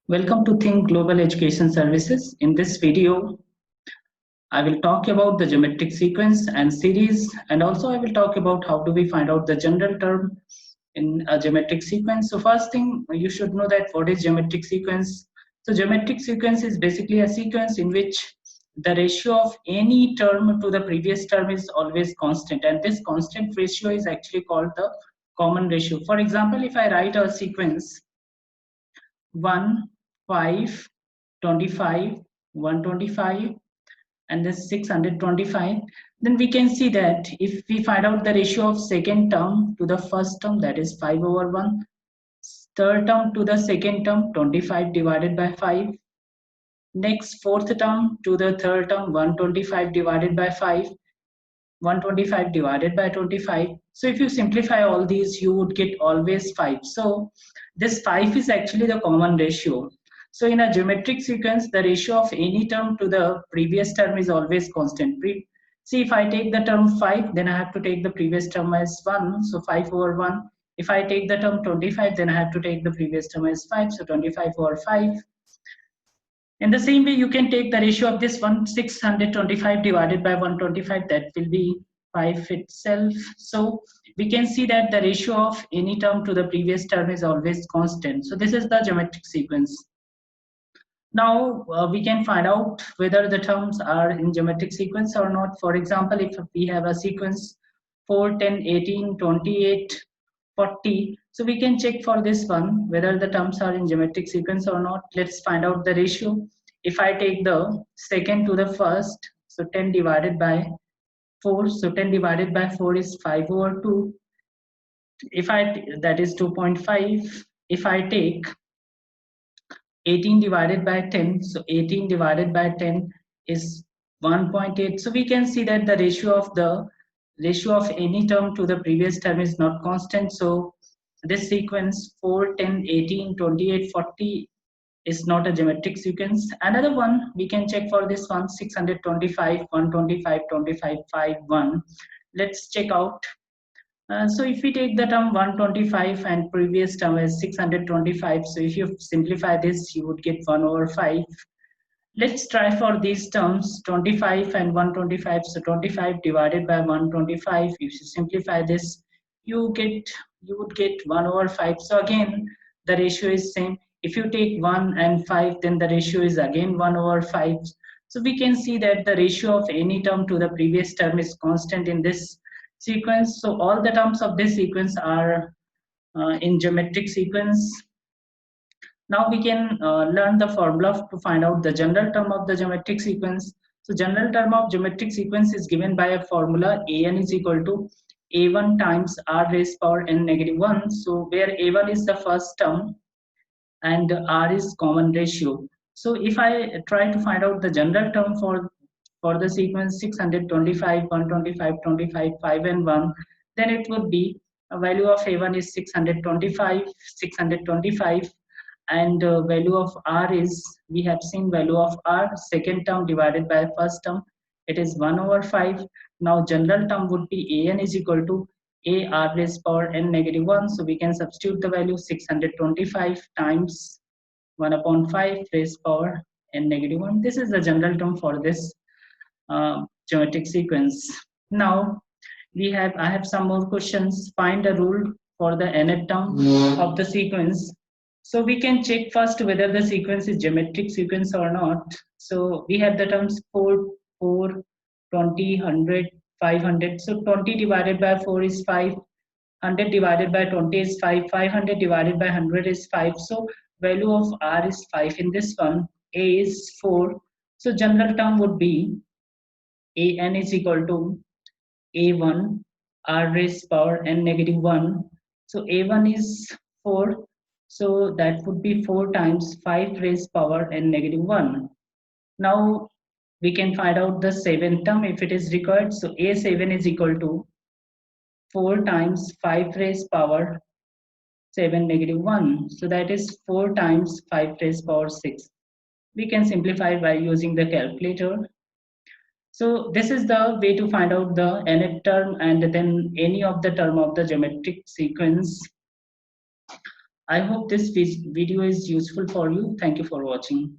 Welcome to Think Global Education Services. In this video, I will talk about the geometric sequence and series, and also I will talk about how do we find out the general term in a geometric sequence. So first thing, you should know that what is geometric sequence. So geometric sequence is basically a sequence in which the ratio of any term to the previous term is always constant, and this constant ratio is actually called the common ratio. For example, if I write a sequence 1, 5, 25, 125, and this 625, then we can see that if we find out the ratio of second term to the first term, that is 5 over 1, third term to the second term, 25 divided by 5, next fourth term to the third term, 125 divided by 5, 125 divided by 25. So if you simplify all these, you would get always 5. So this 5 is actually the common ratio. So in a geometric sequence, the ratio of any term to the previous term is always constant. See, if I take the term 5, then I have to take the previous term as 1, so 5 over 1. If I take the term 25, then I have to take the previous term as 5, so 25 over 5. In the same way, you can take the ratio of this 625 divided by 125, that will be 5 itself. So we can see that the ratio of any term to the previous term is always constant. So this is the geometric sequence. Now we can find out whether the terms are in geometric sequence or not. For example, if we have a sequence 4, 10, 18, 28, 40, so we can check for this one whether the terms are in geometric sequence or not. Let's find out the ratio. If I take the second to the first, so 10 divided by 4, so 10 divided by 4 is 5 over 2. If that is 2.5. If I take 18 divided by 10, so 18 divided by 10 is 1.8. So we can see that the ratio of any term to the previous term is not constant. So this sequence 4, 10, 18, 28, 40 is not a geometric sequence. Another one we can check for this one, 625, 125, 25, 5, 1. Let's check out. So if we take the term 125 and previous term is 625, so if you simplify this, you would get 1 over 5. Let's try for these terms 25 and 125. So 25 divided by 125. If you simplify this, you would get 1 over 5. So again, the ratio is same. If you take 1 and 5, then the ratio is again 1 over 5. So we can see that the ratio of any term to the previous term is constant in this sequence. So all the terms of this sequence are in geometric sequence. Now we can learn the formula to find out the general term of the geometric sequence. So general term of geometric sequence is given by a formula an is equal to a1 times r raised power n negative 1. So where a1 is the first term and r is common ratio. So if I try to find out the general term for the sequence 625, 125, 25, 5 and 1, then it would be a value of a1 is 625, and value of r is, we have seen value of r second term divided by first term, it is 1 over 5. Now general term would be an is equal to a r raised power n negative 1. So we can substitute the value 625 times 1 upon 5 raised power n negative 1. This is the general term for this geometric sequence. Now I have some more questions. Find a rule for the nth term of the sequence. So we can check first whether the sequence is geometric sequence or not. So we have the terms 4, 4, 20, 100, 500. So 20 divided by 4 is 5. 100 divided by 20 is 5. 500 divided by 100 is 5. So value of r is 5 in this one. A is 4. So general term would be an is equal to a1 r raised power n negative 1. So a1 is 4. So that would be 4 times 5 raised power n negative 1. Now we can find out the seventh term if it is required. So a7 is equal to 4 times 5 raised power 7 negative 1. So that is 4 times 5 raised power 6. We can simplify by using the calculator. So this is the way to find out the nth term and then any of the term of the geometric sequence. I hope this video is useful for you. Thank you for watching.